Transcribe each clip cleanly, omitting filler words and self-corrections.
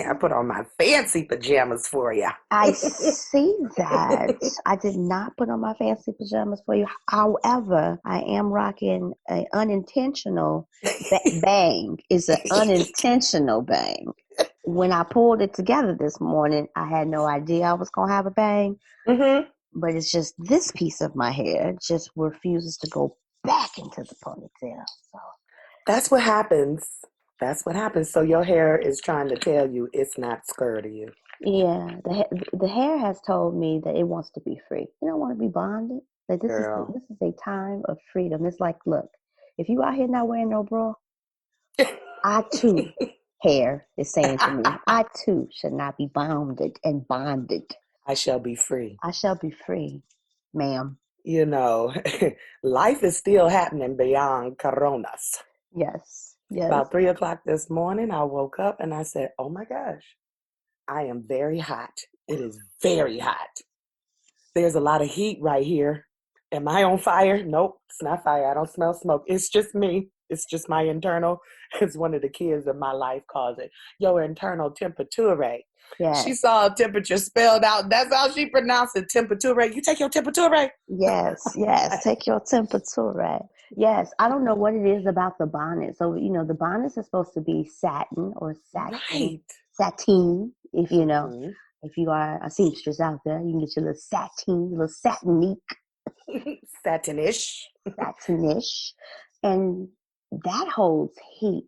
I put on my fancy pajamas for you. I see that. I did not put on my fancy pajamas for you. However, I am rocking an unintentional bang. It's an unintentional bang. When I pulled it together this morning, I had no idea I was going to have a bang, hmm but it's just this piece of my hair just refuses to go back into the ponytail. So, That's what happens. That's what happens. So your hair is trying to tell you it's not scared of you. yeah, the hair has told me that it wants to be free. You don't want to be bonded. That Girl. this is a time of freedom. It's like, look, if you out here not wearing no bra, I too, hair is saying to me, I too should not be bounded and bonded. I shall be free. I shall be free, ma'am. You know, life is still happening beyond coronas. Yes, yes. About 3 o'clock this morning, I woke up and I said, oh my gosh, I am very hot. It is very hot. There's a lot of heat right here. Am I on fire? Nope, it's not fire. I don't smell smoke. It's just me. It's just my internal, as one of the kids in my life calls it, your internal temperature. She Yes, saw a temperature spelled out. That's how she pronounced it, temperature. You take your temperature. yes, yes. Take your temperature, right? Yes, I don't know what it is about the bonnet. So, the bonnets are supposed to be satin or Right. sateen, if you know. Mhm. If you are a seamstress out there, you can get your little sateen, little satinique, Satinish. satinish, and that holds heat.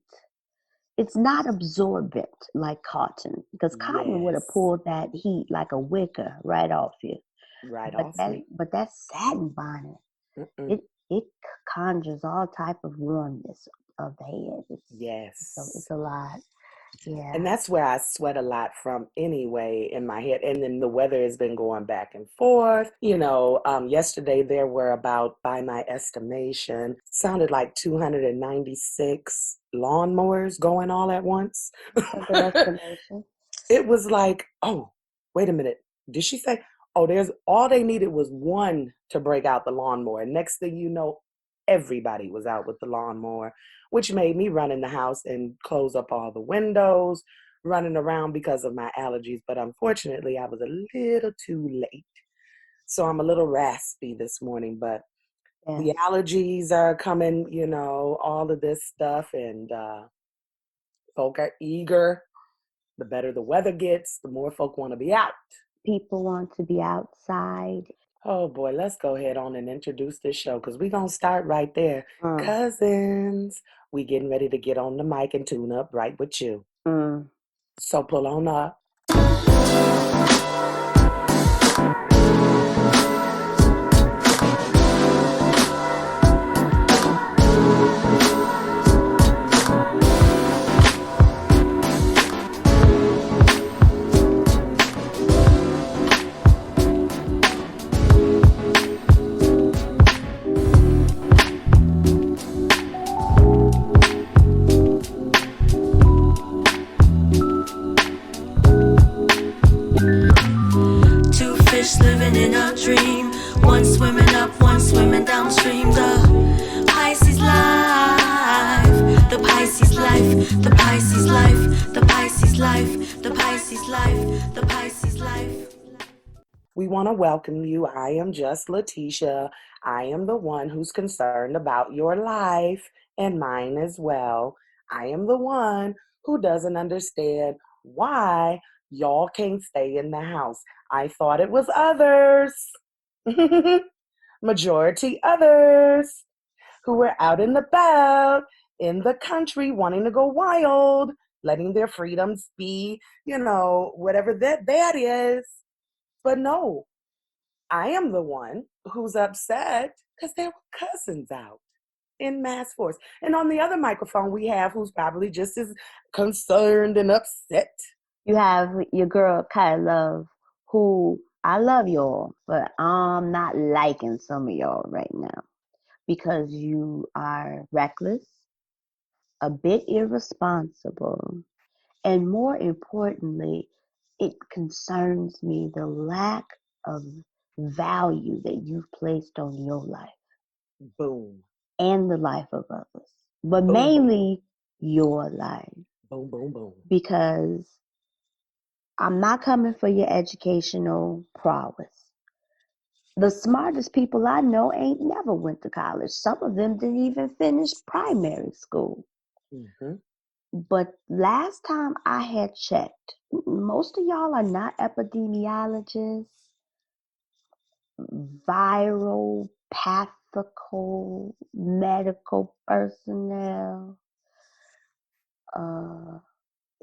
It's not absorbent like cotton, because cotton would have Yes. pulled that heat like a wicker right off you. Right But off me. that satin bonnet, Mm-mm. it conjures all type of warmness of the head. Yes. It's a lot. And Yeah. that's where I sweat a lot from anyway in my head. And then the weather has been going back and forth. Yesterday there were about, by my estimation, sounded like 296 lawnmowers going all at once. That's a good estimation. It was like, oh, wait a minute. Did she say, oh, there's all they needed was one to break out the lawnmower. Next thing you know, everybody was out with the lawnmower, which made me run in the house and close up all the windows, running around because of my allergies. But unfortunately, I was a little too late. So I'm a little raspy this morning, but the Yes. allergies are coming, all of this stuff, and folk are eager. The better the weather gets, the more folk want to be out. People want to be outside. Oh boy, let's go ahead on and introduce this show because we're going to start right there. Mm, Cousins, we getting ready to get on the mic and tune up right with you. mm. So pull on up. Two fish living in a dream. One swimming up, one swimming downstream. The Pisces life. The Pisces life. The Pisces life. The Pisces life. The Pisces life. The Pisces life. We want to welcome you. I am just Letitia. I am the one who's concerned about your life and mine as well. I am the one who doesn't understand why y'all can't stay in the house. I thought it was others. Majority others who were out and about in the country wanting to go wild, letting their freedoms be, whatever that is. But no, I am the one who's upset because there were cousins out in mass force. And on the other microphone, we have who's probably just as concerned and upset. You have your girl Kai Love, who I love y'all, but I'm not liking some of y'all right now because you are reckless, a bit irresponsible, and more importantly, it concerns me the lack of value that you've placed on your life Boom, and the life of others, but boom, boom, mainly your life. boom, boom, boom. Because I'm not coming for your educational prowess. The smartest people I know ain't never went to college. Some of them didn't even finish primary school. Mm-hmm. But last time I had checked, most of y'all are not epidemiologists, viral, pathical, medical personnel, uh,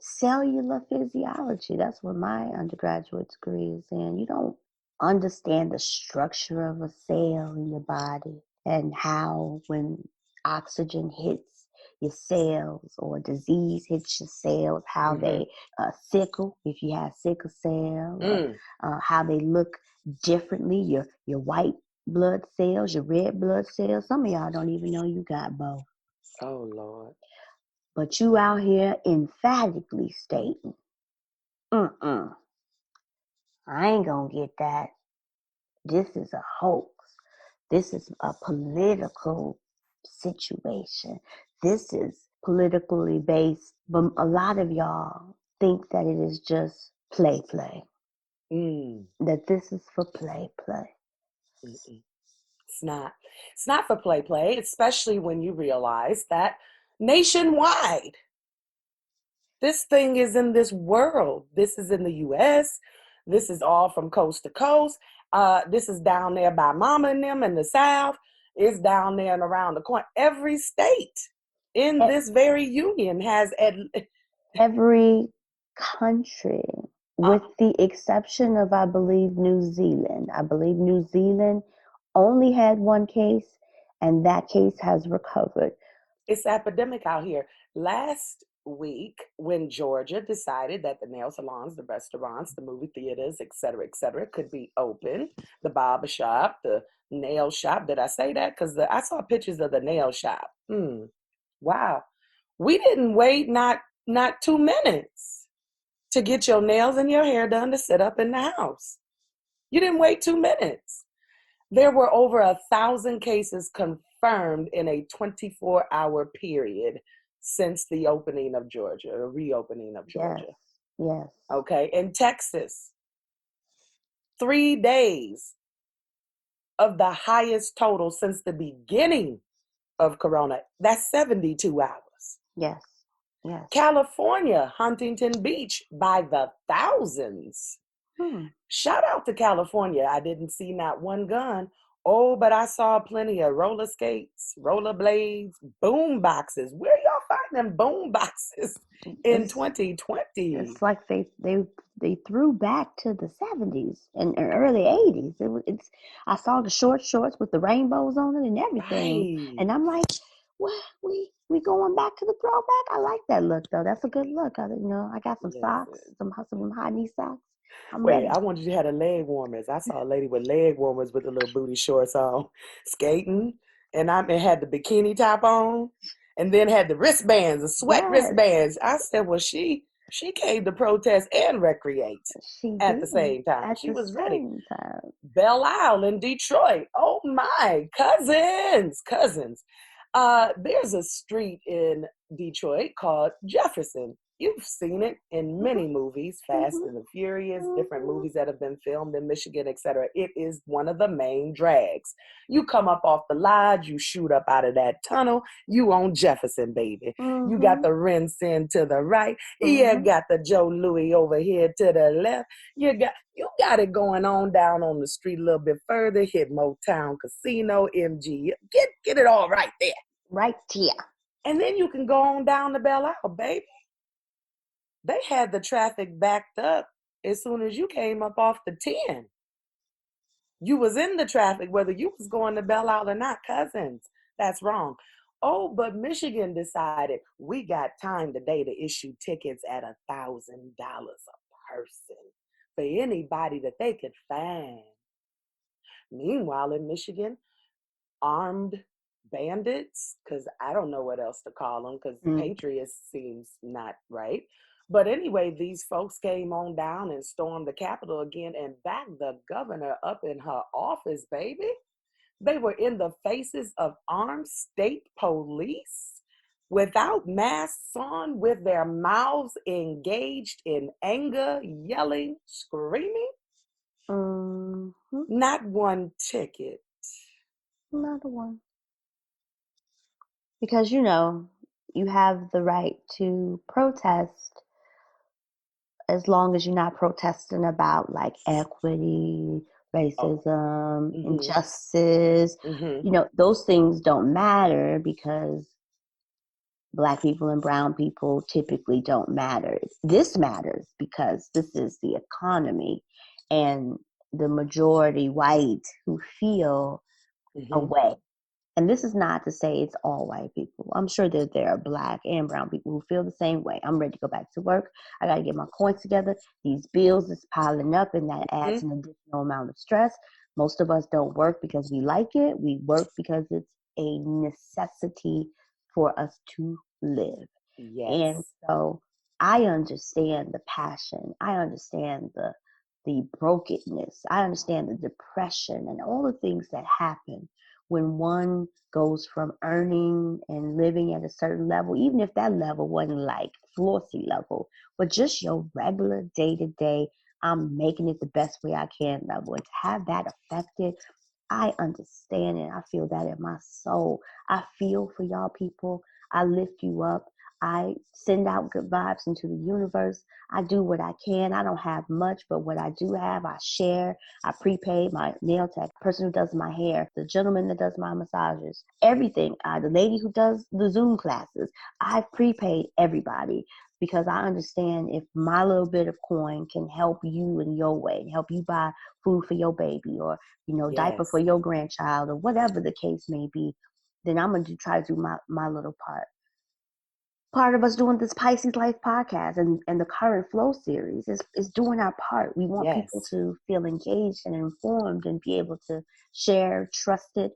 cellular physiology. That's what my undergraduate degree is in. You don't understand the structure of a cell in your body and how when oxygen hits your cells or disease hits your cells, how Mm-hmm. they sickle, if you have sickle cell, or Mm. how they look differently, your white blood cells, your red blood cells. Some of y'all don't even know you got both. Oh Lord. But you out here emphatically stating, I ain't gonna get that. This is a hoax. This is a political situation. This is politically based. But a lot of y'all think that it is just play. Mm. That this is for play. Mm-mm. It's not. It's not for play, especially when you realize that nationwide, this thing is in this world. This is in the US. This is all from coast to coast. This is down there by Mama and them in the South. It's down there and around the corner. Every state in E- this very union has Every country, uh, with the exception of, I believe, New Zealand. I believe New Zealand only had one case, and that case has recovered. it's epidemic out here. Last week, when Georgia decided that the nail salons, the restaurants, the movie theaters, et cetera, could be open, the barber shop, the nail shop. Did I say that? Because I saw pictures of the nail shop. Wow. We didn't wait not 2 minutes to get your nails and your hair done to sit up in the house. You didn't wait 2 minutes. There were over 1,000 cases confirmed in a 24-hour period since the opening of Georgia, or reopening of Yes, Georgia. yes, Okay. In Texas, 3 days of the highest total since the beginning of Corona. That's 72 hours. yes, yes. California, Huntington Beach, by the thousands. Hmm. Shout out to California. I didn't see not one gun. Oh, but I saw plenty of roller skates, roller blades, boom boxes. Where y'all find them boom boxes in It's 2020? it's like they threw back to the 70s and early 80s. It's I saw the short shorts with the rainbows on it and everything, Right. and I'm like, what? We going back to the throwback? I like that look though. That's a good look. I got some socks, Listen. some high knee socks. I'm Wait, ready. I wanted you to have the leg warmers. I saw a lady with leg warmers with the little booty shorts on, skating, and I had the bikini top on, and then had the wristbands, the sweat Yes, wristbands. I said, well, she came to protest and recreate she at the did same time. at She the was ready. same time. Belle Isle in Detroit. Oh my, cousins. There's a street in Detroit called Jefferson. You've seen it in Mhm, many movies, Fast mhm, and the Furious, different mhm, movies that have been filmed in Michigan, etc. It is one of the main drags. You come up off the lodge, you shoot up out of that tunnel, you on Jefferson, baby. You got mhm, the Rinsin to the right, you mhm. got the Joe Louis over here to the left. You got it going on down on the street a little bit further. Hit Motown Casino, MG. Get it all right there, Right here. and then you can go on down to Belle Isle, baby. They had the traffic backed up as soon as you came up off the 10. You was in the traffic whether you was going to Belle Isle or not, cousins. That's wrong. Oh, but Michigan decided we got time today to issue tickets at $1,000 a person for anybody that they could find. Meanwhile, in Michigan, armed bandits, because I don't know what else to call them, because Mm. patriots seems not right. But anyway, these folks came on down and stormed the Capitol again and backed the governor up in her office, baby. They were in the faces of armed state police. without masks on, with their mouths engaged in anger, yelling, screaming. Mm-hmm. Not one ticket. Another one. Because you have the right to protest as long as you're not protesting about like equity, Oh, racism, mm-hmm, injustice. mm-hmm, Those things don't matter because Black people and brown people typically don't matter. This matters because this is the economy, and the majority white who feel a mm-hmm. way. And this is not to say it's all white people. I'm sure that there are Black and brown people who feel the same way. I'm ready to go back to work. I got to get my coins together. These bills is piling up, and that adds an additional amount of stress. Most of us don't work because we like it. We work because it's a necessity for us to live. And Yes, so I understand the passion. I understand the brokenness. I understand the depression and all the things that happen when one goes from earning and living at a certain level, even if that level wasn't like flossy level, but just your regular day to day, I'm making it the best way I can level. And to have that affected, I understand it. I feel that in my soul. I feel for y'all people. I lift you up. I send out good vibes into the universe. I do what I can. I don't have much, but what I do have, I share. I prepaid my nail tech, person who does my hair, the gentleman that does my massages, everything. The lady who does the Zoom classes. I've prepaid everybody because I understand if my little bit of coin can help you in your way, help you buy food for your baby or diaper for yes, your grandchild or whatever the case may be, then I'm going to try to do my little part. Part of us doing this Pisces Life podcast and the current flow series is doing our part. We want people yes. to feel engaged and informed and be able to share trusted,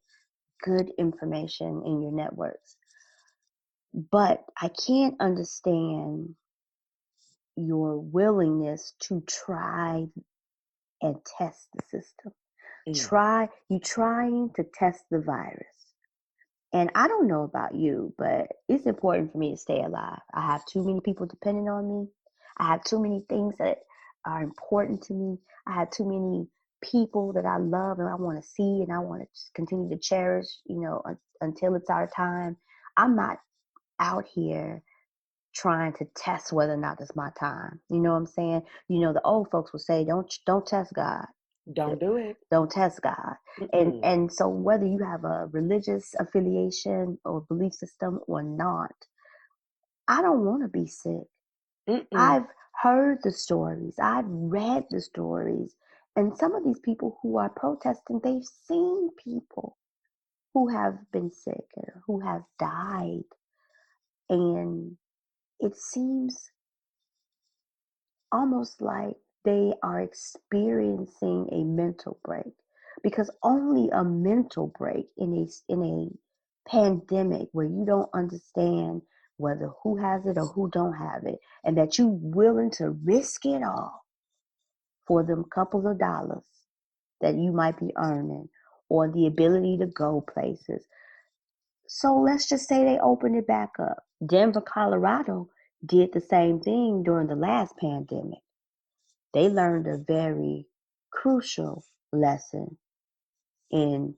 good information in your networks. But I can't understand your willingness to try and test the system. Mm, Trying to test the virus. And I don't know about you, but it's important for me to stay alive. I have too many people depending on me. I have too many things that are important to me. I have too many people that I love and I want to see and I want to continue to cherish, until it's our time. I'm not out here trying to test whether or not it's my time. You know what I'm saying? The old folks will say, don't test God. don't do it. Don't test God. And Mm-mm, and so whether you have a religious affiliation or belief system or not, I don't want to be sick. mm-mm. I've heard the stories. I've read the stories. And some of these people who are protesting, they've seen people who have been sick or who have died. And it seems almost like they are experiencing a mental break because only a mental break in a pandemic where you don't understand whether who has it or who don't have it and that you willing to risk it all for them couple of dollars that you might be earning or the ability to go places. So let's just say they open it back up. Denver, Colorado did the same thing during the last pandemic. They learned a very crucial lesson in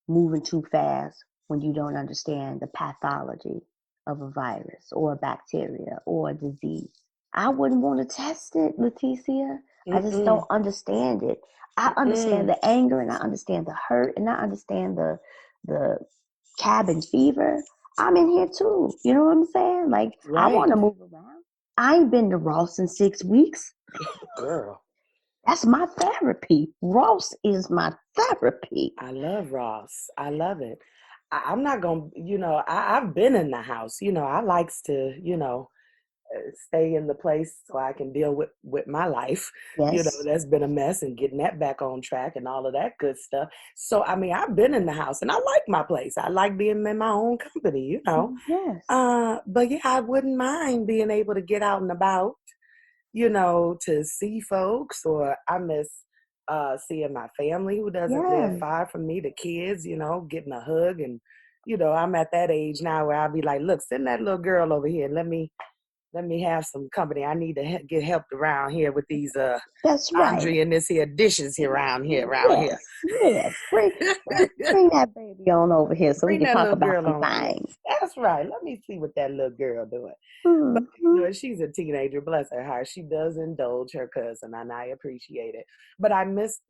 moving too fast when you don't understand the pathology of a virus or a bacteria or a disease. I wouldn't want to test it, Leticia. I just don't Mm-mm, understand it. I understand mm-mm. the anger and I understand the hurt and I understand the cabin fever. I'm in here too. You know what I'm saying? Like I want Right, to move around. I ain't been to Ross in 6 weeks. girl. That's my therapy. Ross is my therapy. I love Ross. I love it. I'm not gonna, I've been in the house. I likes to, stay in the place so I can deal with my life. Yes. That's been a mess and getting that back on track and all of that good stuff. So I mean, I've been in the house and I like my place. I like being in my own company. Yes. But yeah, I wouldn't mind being able to get out and about, to see folks, or I miss seeing my family who doesn't live Yes. far from me, the kids, getting a hug and I'm at that age now where I'll be like, look, send that little girl over here. Let me have some company. I need to get helped around here with these That's right. laundry and this here dishes here around here. Yes. Bring that baby on over here so we Bring can that talk little about girl some on here. things. That's right. Let me see what that little girl doing. But Hmm. she's a teenager, bless her heart. She does indulge her cousin, and I appreciate it. But I miss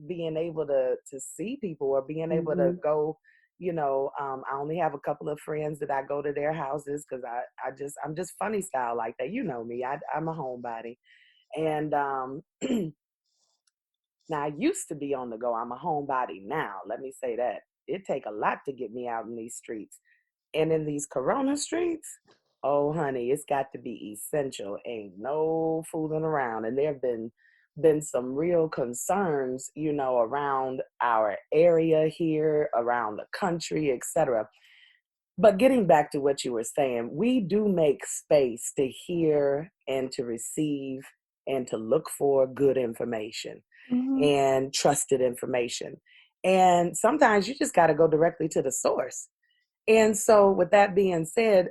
being able to see people or being able to Hmm. go. I only have a couple of friends that I go to their houses because I'm just funny style like that. You know me. I'm a homebody, and now I used to be on the go. I'm a homebody now. Let me say that it take a lot to get me out in these streets. And in these Corona streets, oh honey, it's got to be essential. Ain't no fooling around. And there have been some real concerns, around our area here, around the country, etc. But getting back to what you were saying, we do make space to hear and to receive and to look for good information Hmm. and trusted information. And sometimes you just got to go directly to the source. And so, with that being said,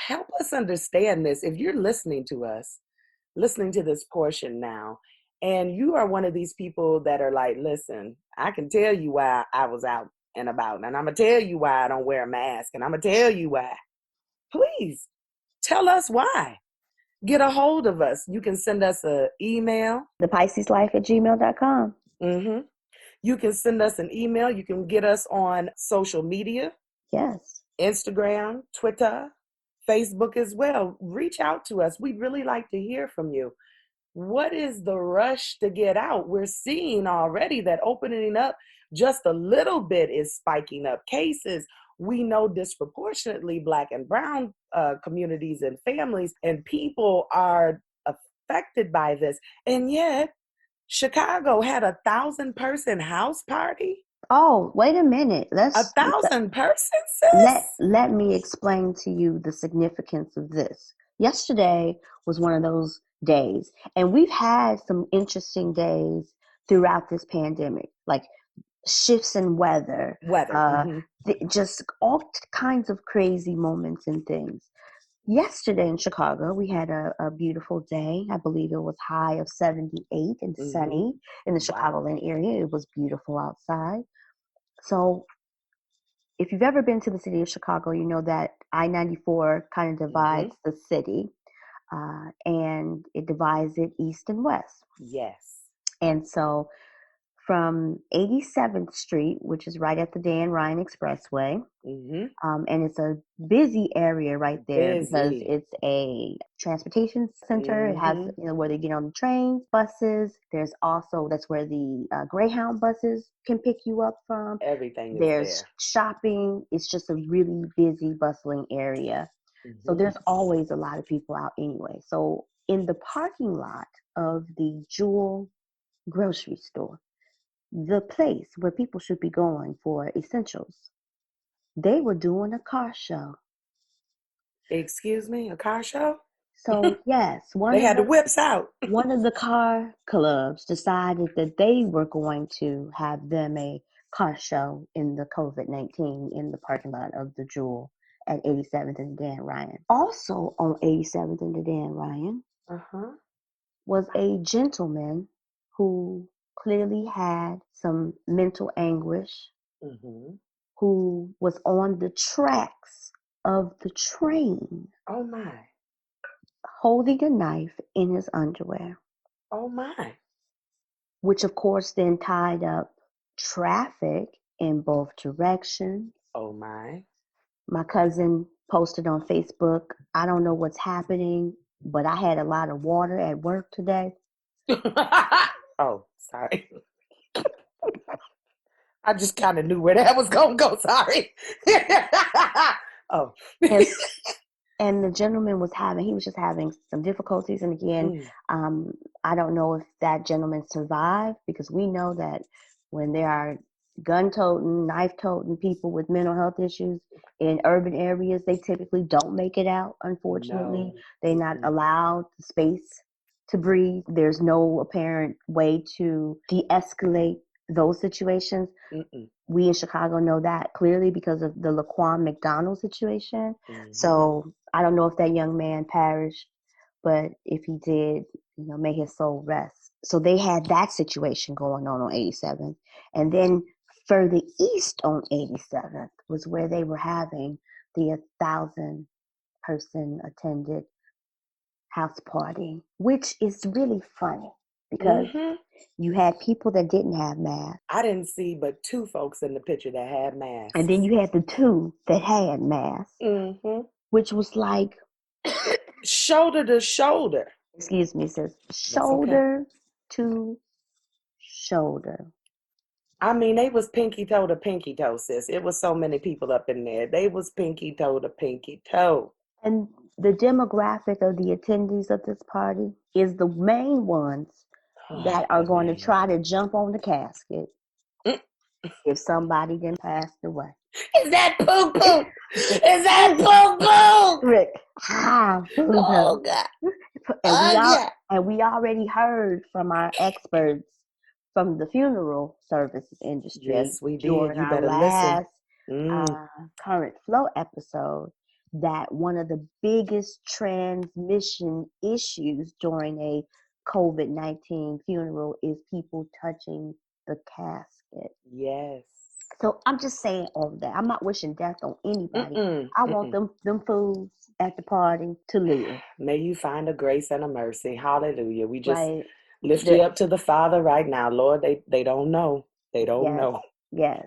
help us understand this. If you're listening to us, listening to this portion now, and you are one of these people that are like, listen, I can tell you why I was out and about, and I'm going to tell you why I don't wear a mask, and I'm going to tell you why. Please tell us why. Get a hold of us. You can send us an email. ThePiscesLife@gmail.com. Hmm. You can send us an email. You can get us on social media. Yes. Instagram, Twitter, Facebook as well. Reach out to us. We'd really like to hear from you. What is the rush to get out? We're seeing already that opening up just a little bit is spiking up cases. We know disproportionately Black and Brown communities and families and people are affected by this. And yet, Chicago had 1,000-person house party. Oh, wait a minute. 1,000 person, let sis? let me explain to you the significance of this. Yesterday was one of those days, and we've had some interesting days throughout this pandemic, like shifts in weather, Weather. uh, Hmm. just all kinds of crazy moments and things. Yesterday in Chicago, we had a beautiful day. I believe it was high of 78 and Hmm. sunny in the Wow. Chicagoland area. It was beautiful outside. So if you've ever been to the city of Chicago, you know that I-94 kind of Hmm. divides the city, and it divides it east and west. Yes. And so from 87th Street, which is right at the Dan Ryan Expressway, Hmm. and it's a busy area right there because Busy. it's a transportation center. It has, Hmm. where they get on the trains, buses. There's also, that's where the Greyhound buses can pick you up from. Everything is There's there. shopping. It's just a really busy, bustling area. So Hmm. there's always a lot of people out anyway. So in the parking lot of the Jewel grocery store, the place where people should be going for essentials, they were doing a car show. Excuse me, a car show? So yes, They had the whips out. one of the car clubs decided that they were going to have them a car show in the COVID-19 in the parking lot of the Jewel at 87th and Dan Ryan. Also on 87th and Dan Ryan Uh-huh. was a gentleman who clearly had some mental anguish, Hmm. who was on the tracks of the train Oh my. holding a knife in his underwear, Oh my. which of course then tied up traffic in both directions. Oh my. My cousin posted on Facebook, I don't know what's happening, but I had a lot of water at work today. Oh, sorry. I just kind of knew where that was going to go. Sorry. Oh. And and the gentleman he was just having some difficulties. And again, Mm, um, I don't know if that gentleman survived, because we know that when there are gun toting, knife toting people with mental health issues in urban areas, they typically don't make it out. Unfortunately, no. they're not Mm-mm. allowed the space to breathe. There's no apparent way to de-escalate those situations. Mm-mm. We in Chicago know that clearly because of the Laquan McDonald situation. Mm-hmm. So I don't know if that young man perished, but if he did, may his soul rest. So they had that situation going on 87th. And then further east on 87th was where they were having the 1,000-person attended house party, which is really funny because Mm-hmm. you had people that didn't have masks. I didn't see but 2 folks in the picture that had masks. And then you had the 2 that had masks, Mm-hmm. which was like, Shoulder to shoulder. excuse me, sis, That's okay. shoulder to shoulder. I mean, they was pinky toe, sis. It was so many people up in there. They was pinky toe to pinky toe. And the demographic of the attendees of this party is the main ones Oh, that are going to man. try to jump on the casket Mm. if somebody then passed away. Is that poo poo? Is that poo poo? Rick, boo Oh, boo. God. And Oh, God. we already heard from our experts from the funeral services industry Yes, we did. during You our better listen. last Mm. current flow episode that one of the biggest transmission issues during a COVID-19 funeral is people touching the casket. Yes. So I'm just saying all of that. I'm not wishing death on anybody. Mm-mm. I want Mm-mm. them fools at the party to live. May you find a grace and a mercy. Hallelujah. We just Right? lift The, you up to the Father right now. Lord, they don't know. They don't yes, know. yes.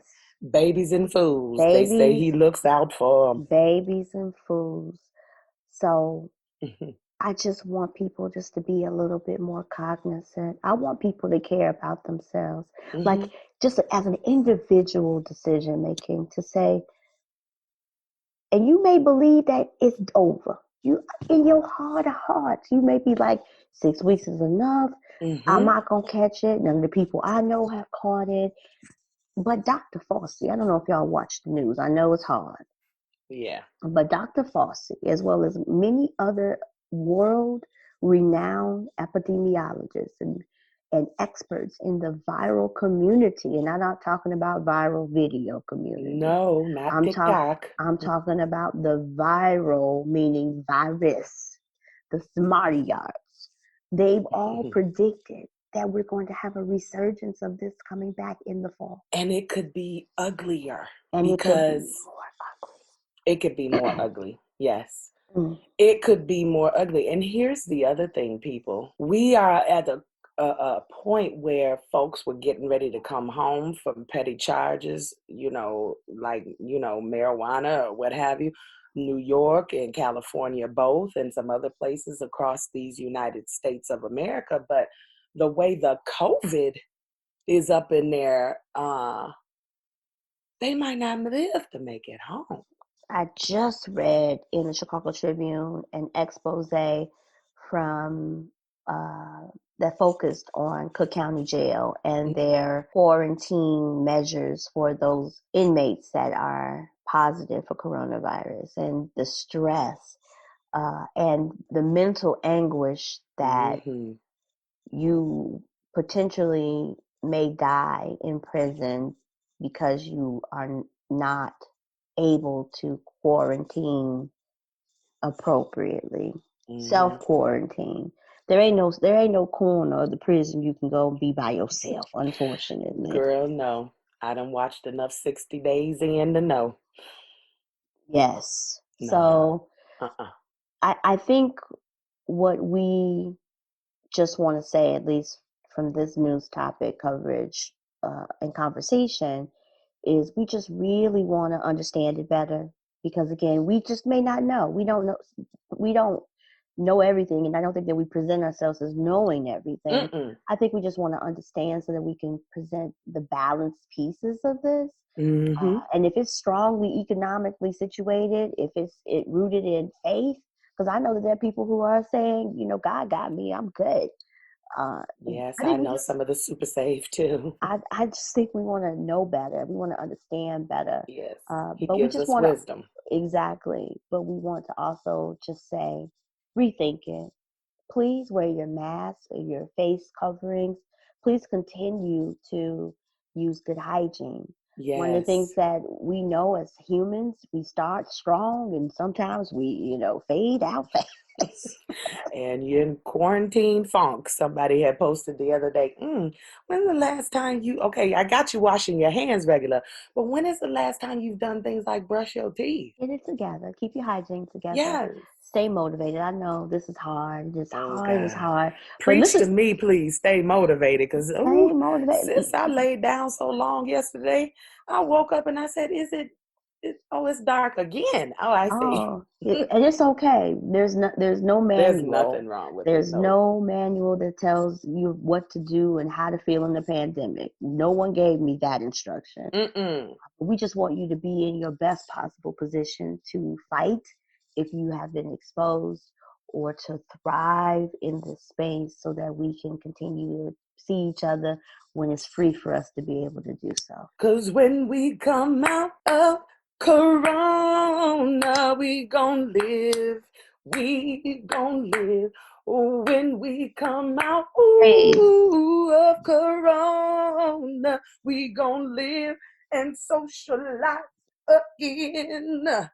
Babies and fools. They say Babies, he looks out for babies and fools. So them. I just want people just to be a little bit more cognizant. I want people to care about themselves. Like Mm-hmm. just as an individual decision making to say, and you may believe that it's over. You in your heart of hearts, you may be like, 6 weeks is enough. I'm Mm-hmm. not gonna catch it. None of the people I know have caught it. But Dr. Fauci, I don't know if y'all watch the news. I know it's hard. Yeah. But Dr. Fauci, as well as many other world renowned epidemiologists and experts in the viral community, and I'm not talking about viral video community. No, not TikTok. I'm talking about the viral, meaning virus, the smarty yards. They've all predicted that we're going to have a resurgence of this coming back in the fall. And it could be uglier And it could be because more it could be more ugly. Yes. ugly. It could be more ugly. And here's the other thing, people. We are at a point where folks were getting ready to come home from petty charges, like, marijuana or what have you. New York and California both, and some other places across these United States of America. But the way the COVID is up in there, they might not live to make it home. I just read in the Chicago Tribune an expose from that focused on Cook County Jail and their quarantine measures for those inmates that are positive for coronavirus and the stress and the mental anguish that Mm-hmm. you potentially may die in prison because you are not able to quarantine appropriately. Mm-hmm. Self quarantine. There ain't no corner of the prison you can go and be by yourself, unfortunately. Girl, no. I done watched enough 60 Days in to know. Yes. Nah. So Uh-uh. I think what we just want to say, at least from this news topic coverage and conversation, is we just really want to understand it better because again, we just may not know. We don't know everything, and I don't think that we present ourselves as knowing everything. Mm-mm. I think we just want to understand so that we can present the balanced pieces of this. Mm-hmm. And if it's strongly economically situated, if it rooted in faith, because I know that there are people who are saying, God got me, I'm good. Uh, Yes, I I think we know just, some of the super safe too. I just think we want to know better. We want to understand better. Yes. He But we gives just us want to, wisdom. exactly. But we want to also just say, rethink it. Please wear your mask or your face coverings. Please continue to, use good hygiene. One of the things Yes. that we know as humans, we start strong and sometimes we, fade out fast. And you're in quarantine funk. Somebody had posted the other day, when's the last time okay, I got you washing your hands regular, but when is the last time you've done things like brush your teeth? Get it together. Keep your hygiene together. Yes. Stay motivated. I know this is hard. It's Oh, hard. It's God. hard. But Preach listen, to me, please. Stay motivated. Because, stay motivated. since I laid down so long yesterday, I woke up and I said, it's dark again. Oh, I see. Oh, and it's okay. There's no There's manual. nothing wrong with it. There's No. no manual that tells you what to do and how to feel in the pandemic. No one gave me that instruction. Mm-mm. We just want you to be in your best possible position to fight if you have been exposed or to thrive in this space so that we can continue to see each other when it's free for us to be able to do so. Because when we come out of Corona, we gon' live. We gon' live. When we come out Hey, of Corona, we gon' live and socialize again.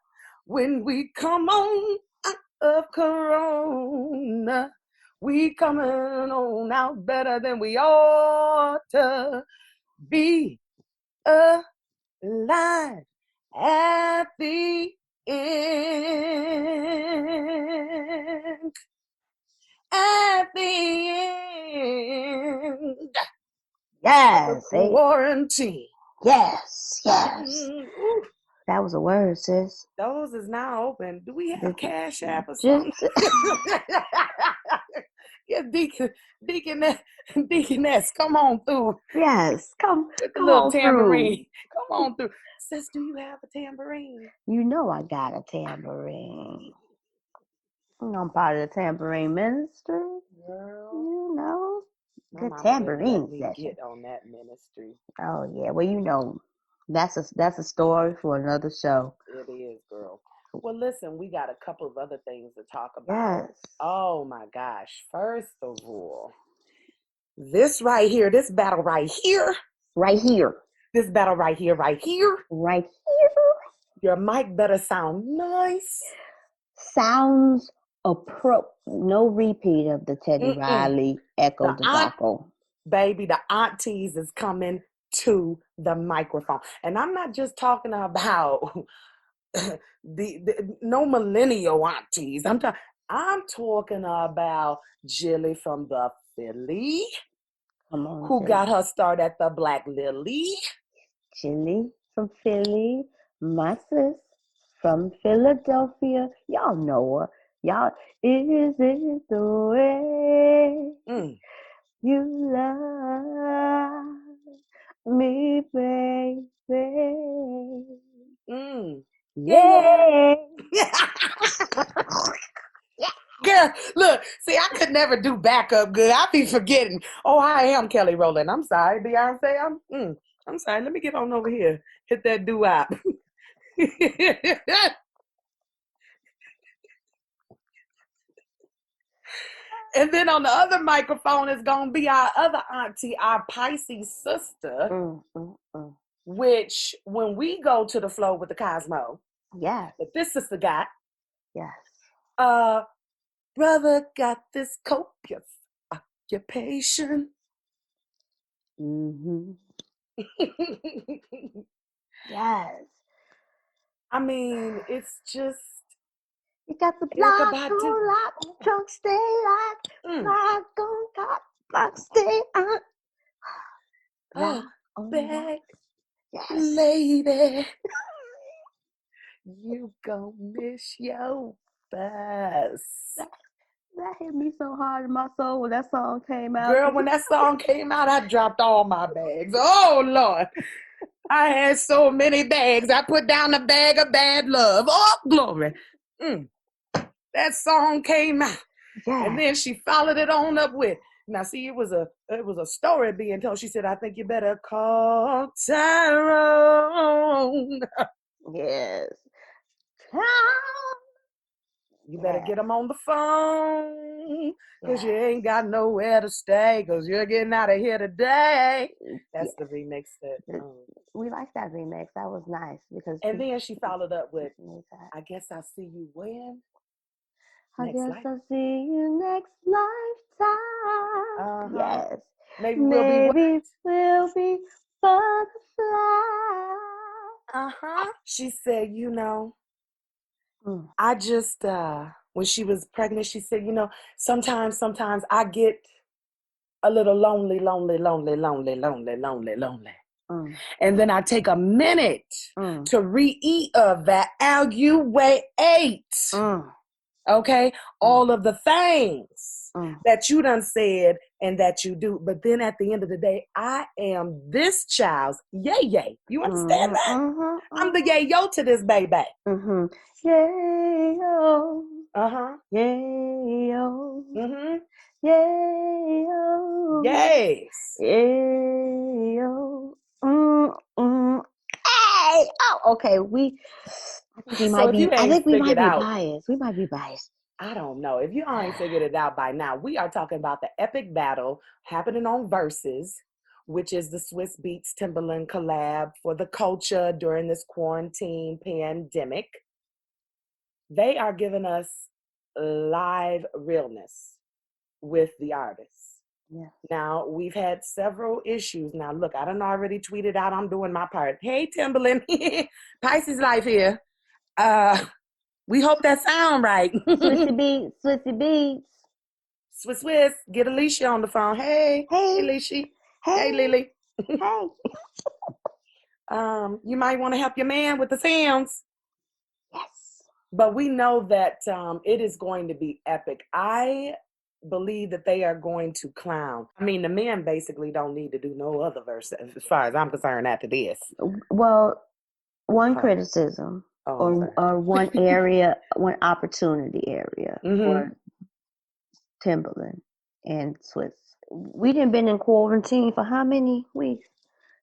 When we come on out of Corona, we coming on out better than we ought to be alive at the end. At the end of the yes, quarantine. yes, yes. Ooh, That was a word, sis. those is now open. Do we have Cash App or something? Just Yeah, Deaconess, come on through yes, come with the come little on through. tambourine. Come on through. Sis, do you have a tambourine? You know I got a tambourine. I'm part of the tambourine ministry. Girl, You know, my good mama wouldn't let tambourine me session. get on that ministry. Oh yeah, well that's a story for another show. It is, girl. Well, listen, we got a couple of other things to talk about. Yes, Oh my gosh. First of all, this right here, this battle right here, right here, this battle right here, right here, right here. your mic better sound nice. Sounds no repeat of the Teddy Mm-mm. Riley echo The aunt, debacle. baby, the aunties is coming to the microphone. And I'm not just talking about no millennial aunties. I'm talking about Jilly from the Philly, Come on, who Jilly. got her start at the Black Lily. Jilly from Philly, my sis from Philadelphia. Y'all know her. Y'all, is it the way Mm, you love me, baby? mm. Yeah, Yeah. yeah. Girl, look, see, I could never do backup good. I be forgetting. Oh, I am Kelly Rowland. I'm sorry, Beyonce. I'm sorry. Let me get on over here. Hit that doo-wop. And then on the other microphone is gonna be our other auntie, our Pisces sister, Mm, mm, mm. which when we go to the flow with the Cosmo, Yes, that this sister got, yes. uh, brother got this copious occupation. Mm-hmm. Yes. I mean, it's just You got the Erica block Badu. on lock, trunk stay locked, Mm. block on top, block stay on, block Oh, on lock. bad Yes. lady, you gon' miss your bus. That hit me so hard in my soul when that song came out. Girl, when that song came out, I dropped all my bags. Oh, Lord. I had so many bags. I put down a bag of bad love. Oh, glory. That song came out. And Yes. then she followed it on up with, now see, it was a story being told. She said, I think you better call Tyrone. Yes. You better Yes. get them on the phone because you Yes. ain't got nowhere to stay because you're getting out of here today. Yeah. That's the remix that. We like that remix. That was nice because And then she followed up with, made that. I guess I'll see you when? I Next guess life. I'll see you next lifetime. Uh-huh. Yes. Maybe we'll be what? Maybe we'll be butterflies. Uh-huh. She said, Mm, I just when she was pregnant, she said, sometimes I get a little lonely. mm, And then I take a minute mm, to evaluate, mm, okay, mm, all of the things mm, that you done said and that you do. But then at the end of the day, I am this child's yay. You understand mhm, that? mhm, I'm the yayo to this baby. mhm. Yayo, Uh-huh. yayo, Mm-hmm. yayo, Yes. yayo. Mm, mm. Hey, oh, okay. So if you I ain't think we might figured be out, biased. We might be biased. I don't know. If you ain't figured it out by now, we are talking about the epic battle happening on Versus, which is the Swiss Beats Timberland collab for the culture during this quarantine pandemic. They are giving us live realness with the artists. Yeah. Now, we've had several issues. Now, look, I done already tweeted out, I'm doing my part. Hey, Timberland, Pisces Life here. We hope that sound right. Swissy beats, Swissy beats. Swiss, get Alicia on the phone. Hey, Hey, Alicia. Hey, hey, Lily. hey. You might want to help your man with the sounds. Yes. But we know that it is going to be epic. I believe that they are going to clown. I mean, the men basically don't need to do no other verse as far as I'm concerned after this. Well, one Oh, criticism I'm sorry. or one area, one opportunity area Mm-hmm. for Timberland and Swiss. We didn't been in quarantine for how many weeks?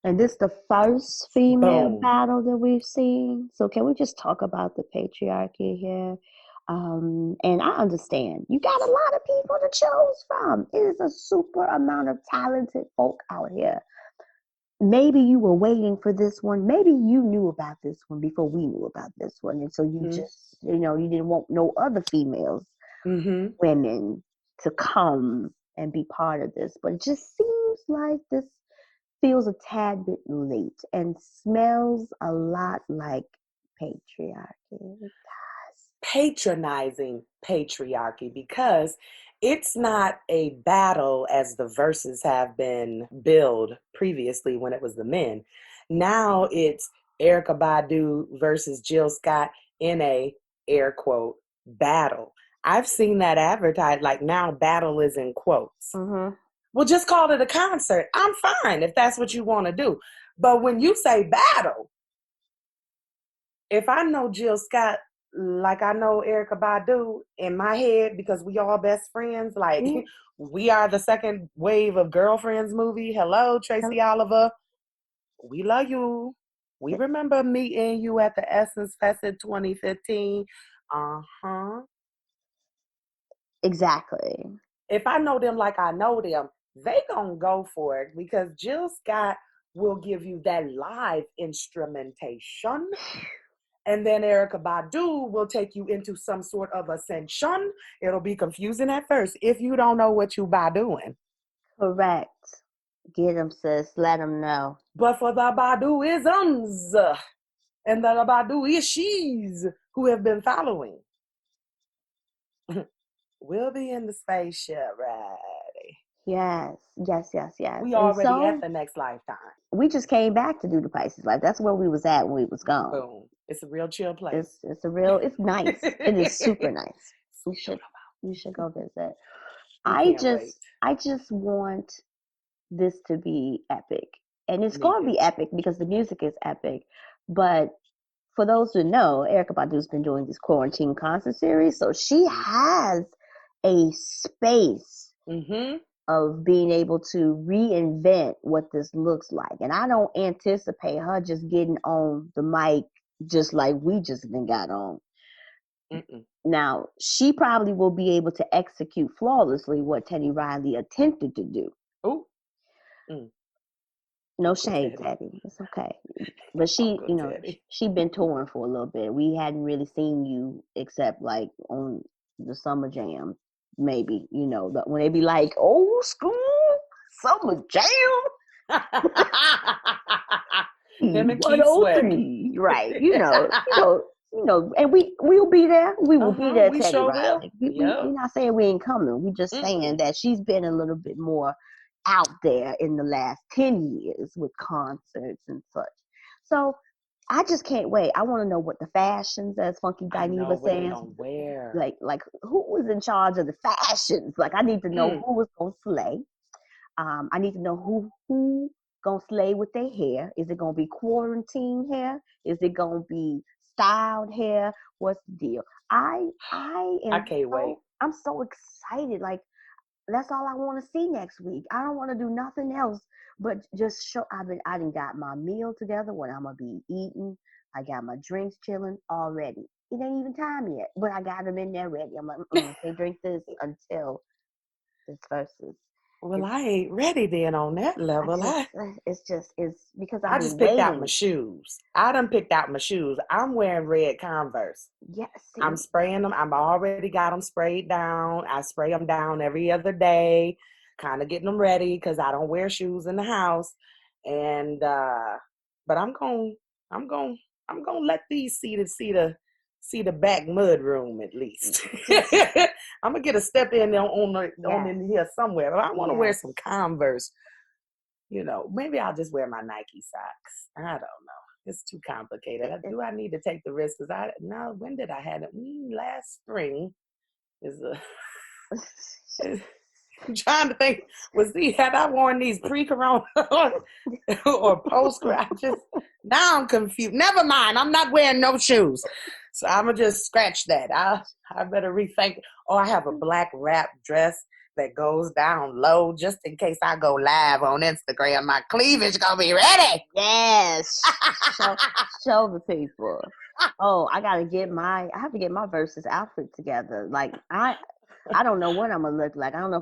And this the first female Boom. battle that we've seen. So can we just talk about the patriarchy here? And I understand you got a lot of people to choose from. It is a super amount of talented folk out here. Maybe you were waiting for this one. Maybe you knew about this one before we knew about this one. And so you just, you didn't want no other females, Mm-hmm. women to come and be part of this. But it just seems like this feels a tad bit late and smells a lot like patriarchy. Patronizing patriarchy because it's not a battle as the verses have been billed previously when it was the men. Now it's Erica Badu versus Jill Scott in a air quote battle. I've seen that advertised like now battle is in quotes. Mm-hmm. Well, just call it a concert. I'm fine if that's what you want to do. But when you say battle, if I know Jill Scott like I know Erica Badu in my head because we all best friends, like Mm-hmm. we are the second wave of Girlfriends movie. Hello, Tracy Oliver. We love you. We remember meeting you at the Essence Fest in 2015. Uh-huh. Exactly. If I know them like I know them, they gonna go for it because Jill Scott will give you that live instrumentation. And then Erica Badu will take you into some sort of ascension. It'll be confusing at first if you don't know what you Baduing. Correct. Get them, sis. Let them know. But for the Baduisms and the Badu issues who have been following, we'll be in the spaceship, right? Yes. We And already at so the next lifetime. we just came back to do the Pisces Life. That's where we was at when we was gone. Boom. It's a real chill place. It's nice. It is super nice. We should go visit. We can't wait. I just want this to be epic. And it's Me going to too. be epic because the music is epic. But for those who know, Erica Badu's been doing this quarantine concert series, so she has a space Mm-hmm. of being able to reinvent what this looks like. And I don't anticipate her just getting on the mic just like we just got on. Mm-mm. Now, she probably will be able to execute flawlessly what Teddy Riley attempted to do. Oh, mm. No Uncle shade, Teddy. Teddy. It's okay. But she, Uncle you know, Teddy. she been touring for a little bit. We hadn't really seen you except like on the summer jam, maybe. You know, when they be like old school summer jam. Him and Keith Sweat. 103, right? And we'll be there. We will be there, We Teddy sure will. Riley. Yep. We're not saying we ain't coming. We just saying Mm-mm. that she's been a little bit more out there in the last 10 years with concerts and such. So I just can't wait. I want to know what the fashions, as Funky I know Dineva what they says, gonna wear. like who was in charge of the fashions? Like I need to know Mm. who was gonna slay. I need to know who gonna slay with their hair. Is it gonna be quarantine hair? Is it gonna be styled hair? What's the deal? I I am can't wait. I'm so excited. Like that's all I want to see next week. I don't want to do nothing else but just show. I done got my meal together. What I'm gonna be eating. I got my drinks chilling already. It ain't even time yet, but I got them in there ready. I'm like, can't drink this until this versus. Well, I ain't ready then on that level. It's because I've I been just picked out my waiting. shoes. I done picked out my shoes. I'm wearing red Converse. Yeah, I'm see, spraying them. I'm already got them sprayed down. I spray them down every other day, kind of getting them ready because I don't wear shoes in the house. And but I'm going, I'm gonna let these see the back mud room at least. just I'm gonna get a step in on yes, in here somewhere. But I want to wear yes. some Converse. Maybe I'll just wear my Nike socks. I don't know. It's too complicated. It, it, Do I need to take the risk? Because when did I have it? Last spring is a. I'm trying to think. Had I worn these pre-corona or post-corona? Now I'm confused. Never mind. I'm not wearing no shoes, so I'm gonna just scratch that. I better rethink. Oh, I have a black wrap dress that goes down low just in case I go live on Instagram. My cleavage gonna be ready. yes. Show the people. Oh, I have to get my versus outfit together. Like I don't know what I'm gonna look like. I don't know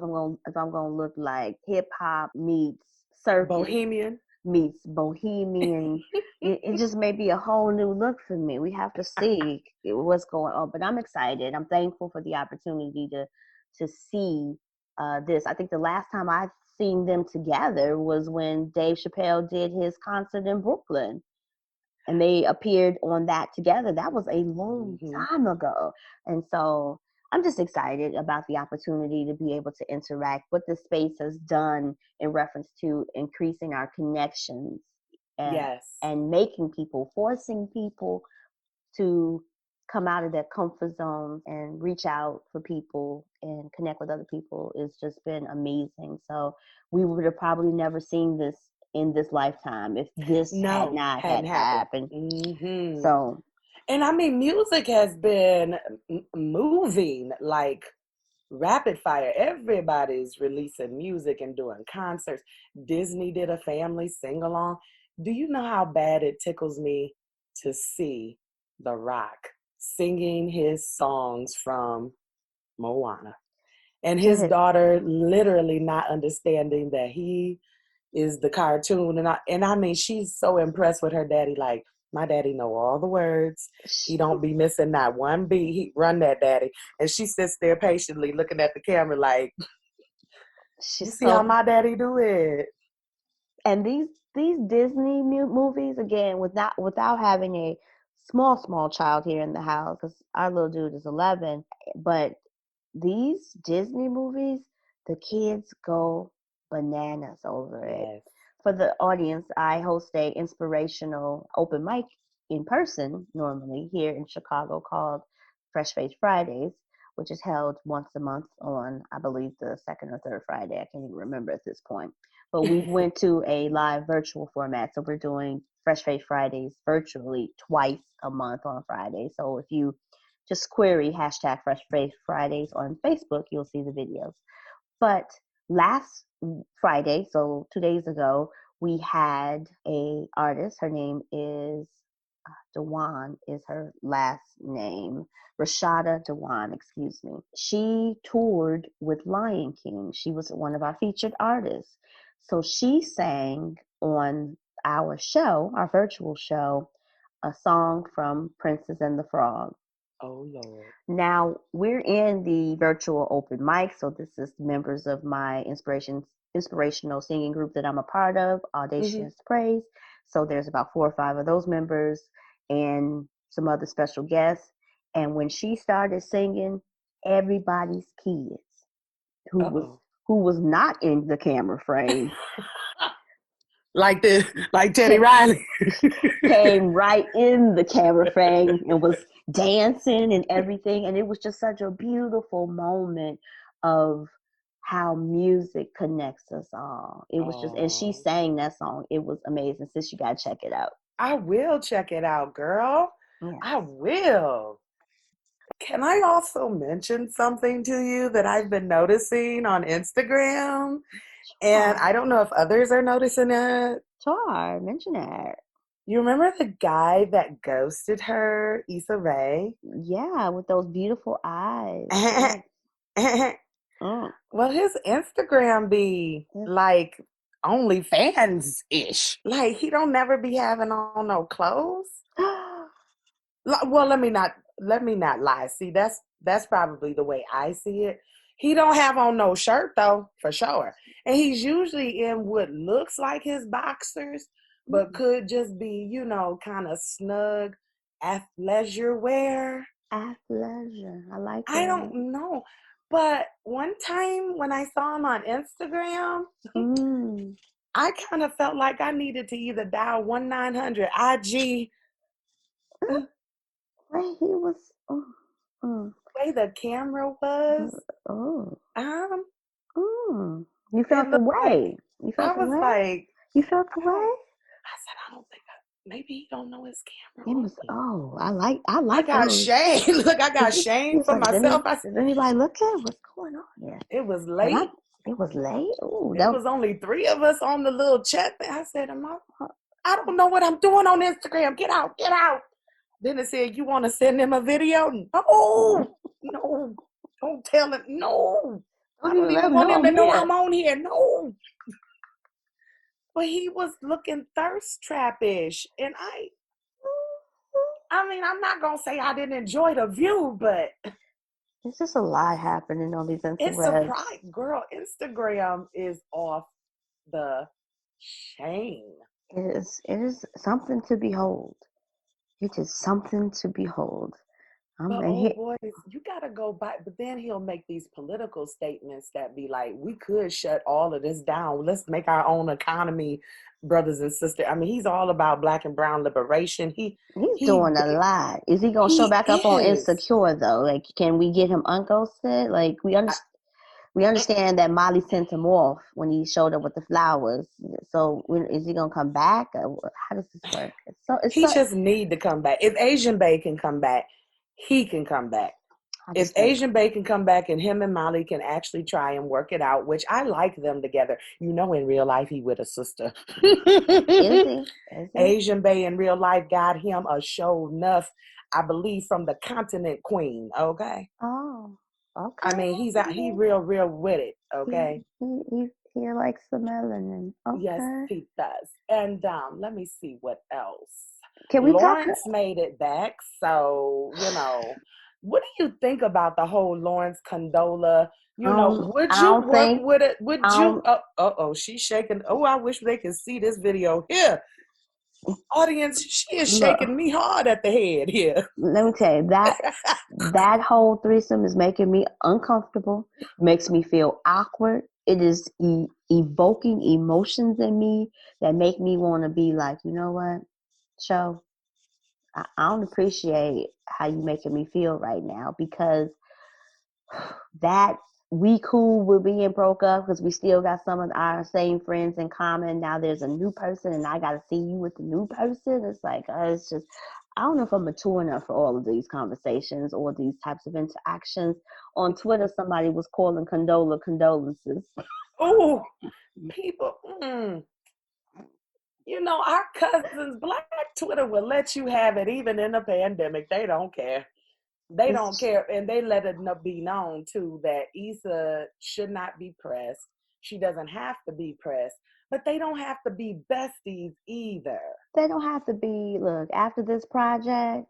if I'm gonna look like hip hop meets circus Bohemian. meets bohemian. It just may be a whole new look for me. We have to see what's going on. But I'm excited. I'm thankful for the opportunity to see this. I think the last time I've seen them together was when Dave Chappelle did his concert in Brooklyn. And they appeared on that together. That was a long Mm-hmm. time ago. And so I'm just excited about the opportunity to be able to interact. What the space has done in reference to increasing our connections and, Yes. and forcing people to come out of their comfort zone and reach out for people and connect with other people. It's just been amazing. So we would have probably never seen this in this lifetime if this had No, not hadn't had happened. happened. Mm-hmm. So And I mean, music has been moving like rapid fire. Everybody's releasing music and doing concerts. Disney did a family sing along. Do you know how bad it tickles me to see The Rock singing his songs from Moana and to his his, daughter literally not understanding that he is the cartoon? And I mean, she's so impressed with her daddy. Like, my daddy know all the words. He don't be missing not one beat. He run that daddy. And she sits there patiently looking at the camera like, you she's see how so my daddy do it? and these Disney movies again without having a small child here in the house because our little dude is 11, but these Disney movies, the kids go bananas over it. Yes. For the audience, I host a inspirational open mic in person normally here in Chicago called Fresh Face Fridays, which is held once a month on, I believe, the second or third Friday. I can't even remember at this point. But we went to a live virtual format, so we're doing Fresh Face Fridays virtually twice a month on Friday. So if you just query hashtag Fresh Face Fridays on Facebook, you'll see the videos. But last Friday, so 2 days ago, we had a artist. Her name is Dewan is her last name. Rashada Dewan, excuse me. She toured with Lion King. She was one of our featured artists. So she sang on our show, our virtual show, a song from Princess and the Frog. Oh Lord. Now we're in the virtual open mic, so this is members of my inspirational singing group that I'm a part of, Audacious Praise. So there's about 4 or 5 of those members and some other special guests. And when she started singing, everybody's kids who was Uh-oh. who was not in the camera frame Like this, like Teddy Riley. came right in the camera frame and was dancing and everything. And it was just such a beautiful moment of how music connects us all. It was just, and she Oh, sang that song. It was amazing. Sis, you got to check it out. I will check it out, girl. Yes. I will. Can I also mention something to you that I've been noticing on Instagram? And Sure. I don't know if others are noticing it. Sure. Mention it. You remember the guy that ghosted her, Issa Rae? Yeah, with those beautiful eyes. Yes. Mm. Well, his Instagram be Yes. like OnlyFans ish. Like he don't never be having on no clothes. Well, let me not lie. See, that's probably the way I see it. He don't have on no shirt though, for sure. And he's usually in what looks like his boxers, but Mm. could just be, kind of snug athleisure wear. Athleisure. I like I that. don't know. But one time when I saw him on Instagram, Mm. I kind of felt like I needed to either dial 1-900 IG Right, he was. Oh, mm, way the camera was. oh, Um, mm. You it felt the looked like way. You I felt the was way. like, You felt the I don't. way. I said, I don't think. Maybe he don't know his camera It on was. him. Oh, I I like got those. shame. Look, I got He shame was for like, myself. did anybody look at what's going on here? It was And late. it was late. Oh, It that. was only 3 of us on the little chat thing. I said, I don't know what I'm doing on Instagram. Get out, get out. Then it said, you want to send him a video? No, no, don't tell him. No, I Don't don't even let even him want know him I'm to know here. I'm on here. No. But he was looking thirst trappish. And I mean, I'm not going to say I didn't enjoy the view, but It's just a lot happening on these it's interwebs. surprise. Girl, Instagram is off the chain. It is something to behold. It is something to behold. But And oh here, boys, you gotta go back. But then he'll make these political statements that be like, "We could shut all of this down. Let's make our own economy, brothers and sisters." I mean, he's all about black and brown liberation. he's He doing a lot. Is he gonna show he back up on is. Insecure though? Like, can we get him unghosted? Like, I, we understand that Molly sent him off when he showed up with the flowers. So, is he gonna come back? How does this work? It's he so. just need to come back. If Asian Bay can come back, he can come back. I If just think Asian Bay can come back and him and Molly can actually try and work it out, which I like them together. In real life, he with a sister. is he? Is he? Asian Bay in real life got him a show enough, I believe, from the continent queen. Okay. Oh, I okay. mean, he's out, he Okay. real with it. Okay. He likes the melanin. Yes, Okay. he does. And let me see what else. Can we talk? Lawrence made it back. So, what do you think about the whole Lawrence Condola? Would I you don't work think. with it? Would I you? don't. Oh, she's shaking. Oh, I wish they could see this video here. Audience, she is Look, shaking me hard at the head here. let me tell you that whole threesome is making me uncomfortable. Makes me feel awkward. It is evoking emotions in me that make me want to be like, you know what, show. I don't appreciate how you making me feel right now because that we cool with being broke up because we still got some of our same friends in common. Now there's a new person and I got to see you with the new person. It's like, it's just, I don't know if I'm mature enough for all of these conversations or these types of interactions. On Twitter, somebody was calling condolences. Oh, people. Our cousins, Black Twitter will let you have it even in a pandemic. They don't care. They don't It's care. And they let it be known, too, that Issa should not be pressed. She doesn't have to be pressed, but they don't have to be besties either. they don't have to be. Look, after this project,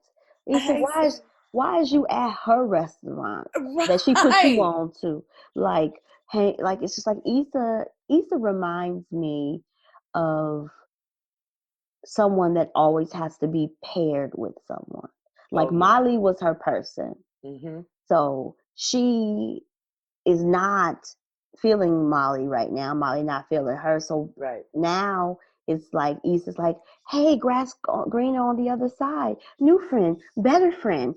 Issa, Hey, why is you at her restaurant that she put you right. on to? Like, hey, like it's just like Issa reminds me of someone that always has to be paired with someone. Like Oh, yeah. Molly was her person. Hmm. So she is not feeling Molly right now. Molly not feeling her. So Right. now it's like Issa's like, hey, grass greener on the other side. New friend, better friend,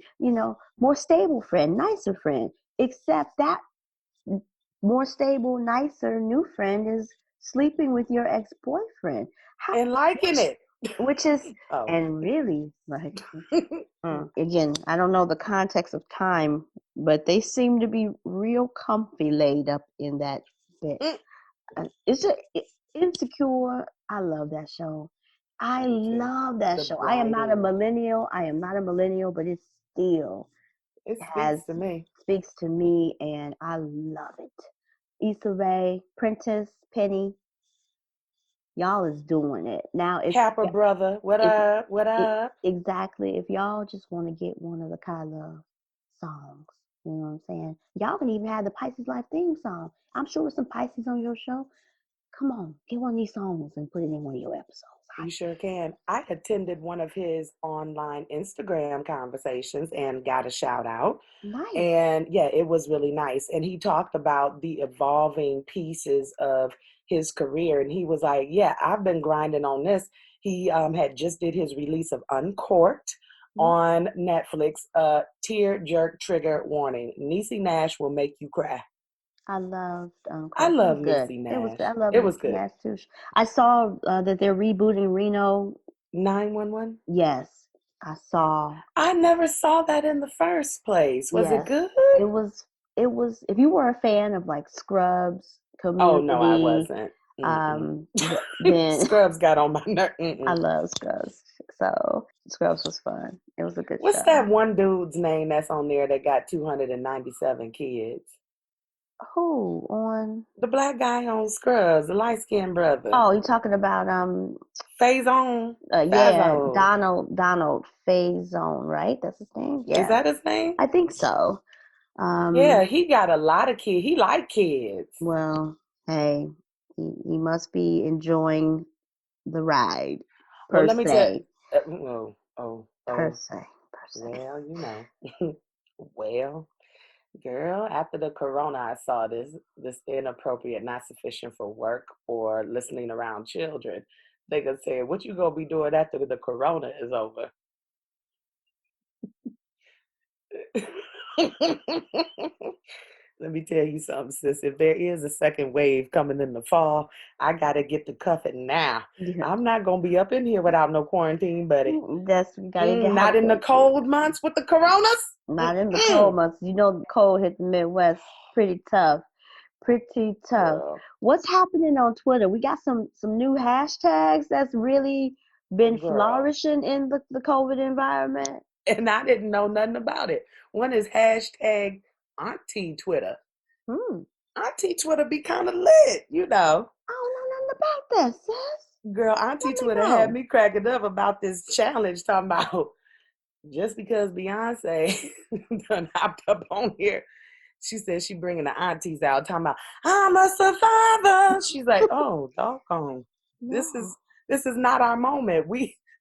more stable friend, nicer friend. Except that more stable, nicer new friend is sleeping with your ex-boyfriend. How, And liking which it. which is Oh. and really like again, I don't know the context of time, but they seem to be real comfy laid up in that bed. Mm, It's just Insecure. I love that show. I me too. love that The show. I am not a writing, millennial. I am not a millennial, but it still it has speaks to me. speaks to me, and I love it. Issa Rae, Prentice, Penny, y'all is doing it now. Capper brother, what If up? What it, up? exactly, if y'all just want to get one of the Kyla songs, you know what I'm saying? Y'all can even have the Pisces Life theme song. I'm sure with some Pisces on your show. Come on, get one of these songs and put it in one of your episodes. You sure can. I attended one of his online Instagram conversations and got a shout out. Nice. And yeah, it was really nice. And he talked about the evolving pieces of his career. And he was like, yeah, I've been grinding on this. He had just did his release of Uncorked Mm, on Netflix. Tear jerk trigger warning. Niecy Nash will make you cry. I loved I Uncorked. It love was good. Niecy It was Nash. good. I love It was Niecy good. Nash too. I saw that they're rebooting Reno. 911. Yes, I saw. I never saw that in the first place. Was it Yes, good? it was. It was. If you were a fan of like Scrubs, Oh no, I Community, wasn't. Mm-mm. then Scrubs got on my nerve. I Mm-mm. love Scrubs. So Scrubs was fun. It was a good What's show. that one dude's name that's on there that got 297 kids? Who on? The black guy on Scrubs, the light skinned brother. Oh, you talking about Faison. yeah, Fazon. Donald Faison, right? That's his name. Is Yeah, that his name? I think so. Yeah, Um, he got a lot of kids. He like kids. well, hey, he must be enjoying the ride, Well, per let me tell. se, per Oh. se, per se. Well, well, girl, after the corona, I saw this inappropriate, not sufficient for work or listening around children. They could say, "What you gonna be doing after the corona is over?" Let me tell you something, sis. If there is a second wave coming in the fall, I gotta get the cuffing now. Yeah, I'm not gonna be up in here without no quarantine, buddy. that's you gotta get Not have in the quarantine. cold months with the coronas. Not in the cold Mm-mm. months. You know, the cold hit the Midwest pretty tough. Pretty tough. Girl, What's happening on Twitter? We got some new hashtags that's really been girl. flourishing in the COVID environment. And I didn't know nothing about it. One is hashtag Auntie Twitter. Hmm. Auntie Twitter be kind of lit. I don't know nothing about that, sis. Girl, Let Auntie me Twitter had know. me cracking up about this challenge talking about just because Beyonce done hopped up on here. She said she bringing the aunties out talking about I'm a survivor. She's like, oh, doggone. This No. is this is not our moment.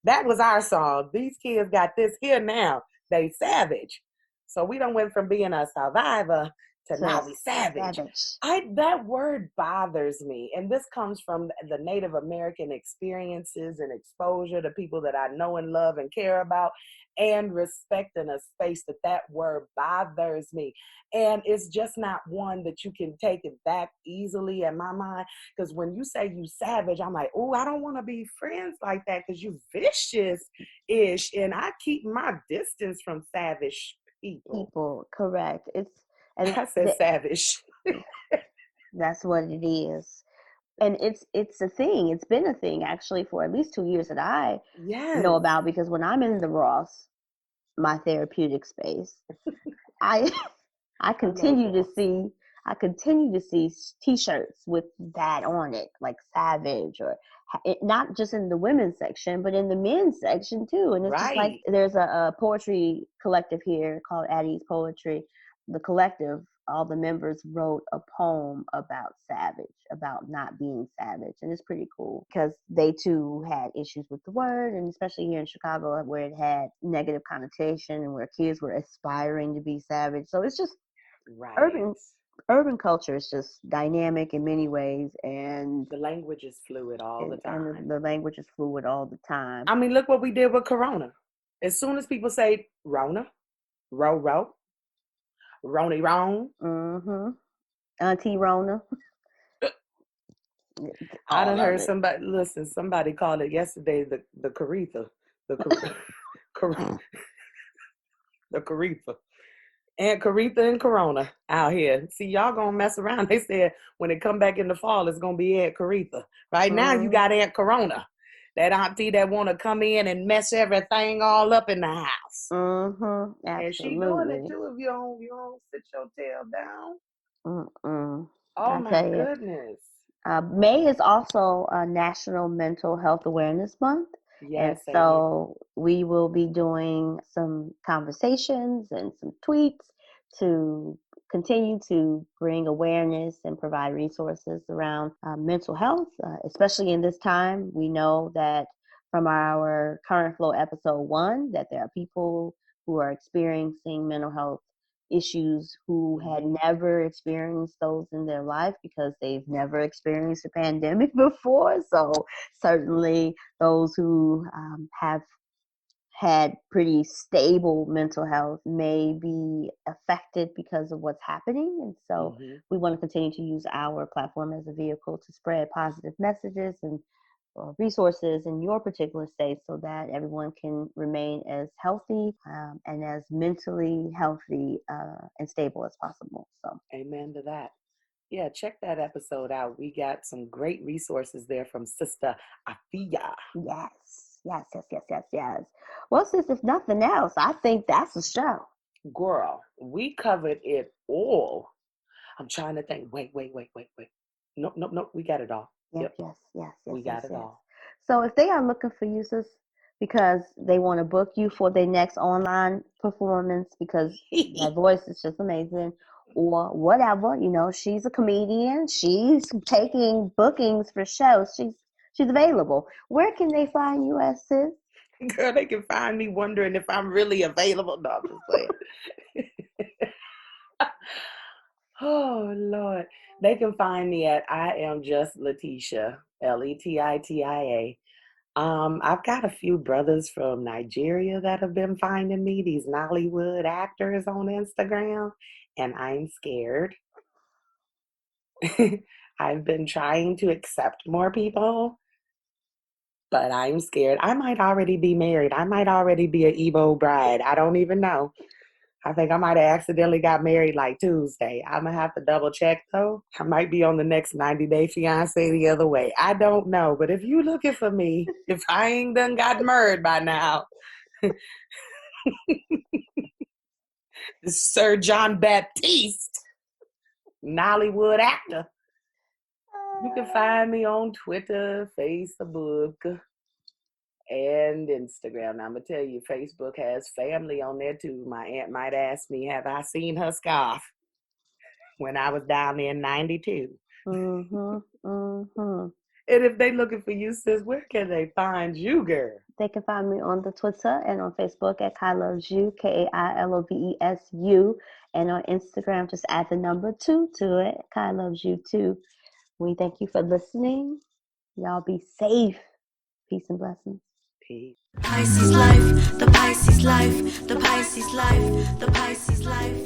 That was our song. These kids got this here now. They savage. So we don't went from being a survivor to now To we savage. savage. That word bothers me. And this comes from the Native American experiences and exposure to people that I know and love and care about and respect in a space that word bothers me. And it's just not one that you can take it back easily in my mind. Because when you say you savage, I'm like, oh, I don't want to be friends like that because you vicious ish. And I keep my distance from savage people. People, correct. It's and I said savage. that's what it is. And it's a thing. It's been a thing actually for at least 2 years that I know Yes. about, because when I'm in the Ross, my therapeutic space, I I I love continue to Ross. see I continue to see T-shirts with that on it, like Savage, or not just in the women's section, but in the men's section too. And it's just like, Right. there's a poetry collective here called Addie's Poetry. The collective, all the members wrote a poem about Savage, about not being savage, and it's pretty cool because they too had issues with the word, and especially here in Chicago where it had negative connotation and where kids were aspiring to be savage. So it's just Right. urban culture is just dynamic in many ways, and The language is fluid all the time. the language is fluid all the time. I mean, look what we did with Corona. As soon as people say Rona, row, Roni wrong, Mm-hmm. Auntie Rona, I done all of heard it. somebody called it yesterday the Caretha. The the Caretha. Aunt Caretha and Corona out here. See, y'all gonna mess around. They said when it come back in the fall, it's gonna be Aunt Caretha. Right now, you Mm-hmm. got Aunt Corona, that auntie that wanna come in and mess everything all up in the house. Mm-hmm. And she doing it Absolutely. too if you don't sit your tail down. Mm-mm. Oh I my tell you. goodness. May is also a National Mental Health Awareness Month. And Yes, ain't it? so we will be doing some conversations and some tweets to continue to bring awareness and provide resources around mental health, especially in this time. We know that from our Current Flow episode 1 that there are people who are experiencing mental health issues who had Mm-hmm. never experienced those in their life because they've never experienced a pandemic before. So certainly those who have had pretty stable mental health may be affected because of what's happening. And so Mm-hmm. we want to continue to use our platform as a vehicle to spread positive messages and resources in your particular state so that everyone can remain as healthy and as mentally healthy and stable as possible. So, Amen to that. Yeah, check that episode out. We got some great resources there from Sister Afia. yes, yes, yes, yes, yes, yes. Well, sis, if nothing else, I think that's a show. Girl, we covered it all. I'm trying to think. Wait. Nope, nope, nope. We got it all. Yes, Yep, yes, yes, yes, we yes, got it yes. all. So if they are looking for you, sis, because they want to book you for their next online performance because that voice is just amazing, or whatever, she's a comedian, she's taking bookings for shows, she's available. Where can they find you at, sis? Girl, they can find me wondering if I'm really available. No, I'm just playing. Oh Lord. They can find me at I am just Letitia, Letitia. I've got a few brothers from Nigeria that have been finding me, these Nollywood actors on Instagram, and I'm scared. I've been trying to accept more people, but I'm scared. I might already be married. I might already be an Igbo bride. I don't even know. I think I might have accidentally got married like Tuesday. I'm gonna have to double check though. I might be on the next 90-day fiance the other way. I don't know. But if you looking for me, if I ain't done got married by now, Sir John Baptiste, Nollywood actor. You can find me on Twitter, Facebook, and Instagram. Now, I'm going to tell you, Facebook has family on there too. My aunt might ask me, have I seen her scarf when I was down there in 92? Mm-hmm, mm-hmm. And if they looking for you, sis, where can they find you, girl? They can find me on the Twitter and on Facebook at Kai Loves You, KAILOVESU. And on Instagram, just add the number 2 to it. Kai Loves You too. We thank you for listening. Y'all be safe. Peace and blessings. Peace. Pisces life, the Pisces life, the Pisces life, the Pisces life.